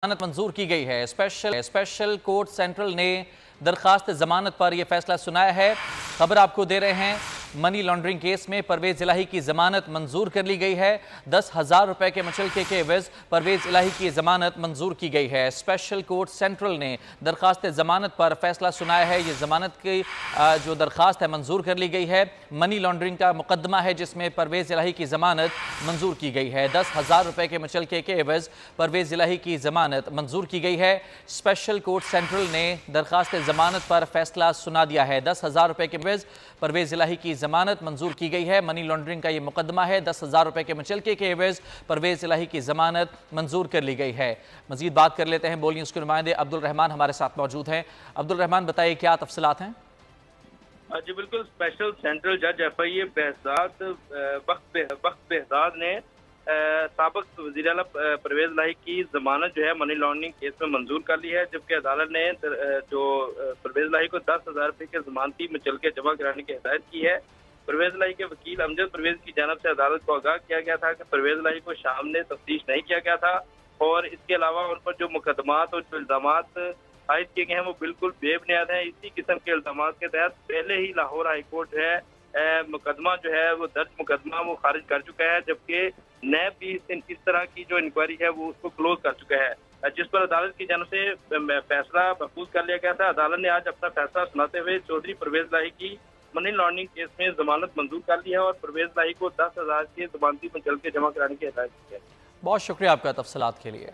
जमानत मंजूर की गई है। स्पेशल कोर्ट सेंट्रल ने दरखास्त जमानत पर यह फैसला सुनाया है। खबर आपको दे रहे हैं, मनी लॉन्ड्रिंग केस में परवेज इलाही की जमानत मंजूर कर ली गई है। 10,000 रुपए के मुचलके के एवज परवेज इलाही की जमानत मंजूर की गई है। स्पेशल कोर्ट सेंट्रल ने दरखास्त जमानत पर फैसला सुनाया है। ये जमानत की जो दरखास्त है मंजूर कर ली गई है। मनी लॉन्ड्रिंग का मुकदमा है जिसमें परवेज इलाही की जमानत मंजूर की गई है। 10,000 रुपए के मुचलके के एवज परवेज इलाही की जमानत मंजूर की गई है। स्पेशल कोर्ट सेंट्रल ने दरखास्त जमानत पर फैसला सुना दिया है। 10,000 रुपए के एवज परवेज इलाही की जमानत मंजूर की गई है। मनी लॉन्ड्रिंग का ये मुकदमा है। 10,000 रुपए के मुचलके के एवज परवेज इलाही की जमानत मंजूर कर ली गई है। मजीद बात कर लेते हैं। बोल न्यूज़ के नुमाइंदे अब्दुल रहमान हमारे साथ मौजूद हैं। अब्दुल रहमान, बताइए क्या तफसीलात हैं? जी बिल्कुल, स्पेशल सेंट्रल जज FIA बख्त बेहजाद ने साबिक वज़ीर आला परवेज इलाही की जमानत जो है मनी लॉन्ड्रिंग केस में मंजूर कर ली है, जबकि अदालत ने जो परवेज इलाही को 10,000 रुपये के जमानती मुचलके जमा कराने की हिदायत की है। परवेज इलाही के वकील अमजद परवेज की जानब से अदालत को आगाह किया गया था कि परवेज इलाही को शाम ने तफ्तीश नहीं किया गया था और इसके अलावा उन पर जो मुकदमात और जो इल्जामात आयद किए गए हैं वो बिल्कुल बेबुनियाद हैं। इसी किस्म के इल्जामात के तहत पहले ही लाहौर हाई कोर्ट जो है मुकदमा जो है वो दर्ज मुकदमा वो खारिज कर चुका है, जबकि नैब भी इस तरह की जो इंक्वायरी है वो उसको क्लोज कर चुका है, जिस पर अदालत की जानब से फैसला महफूज कर लिया गया था। अदालत ने आज अपना फैसला सुनाते हुए चौधरी परवेज इलाही की मनी लॉन्ड्रिंग केस में जमानत मंजूर कर ली है और परवेज इलाही को 10,000 के जमानती मुचलके जमा कराने की हिदायत की है। बहुत शुक्रिया आपका तफसीलात के लिए।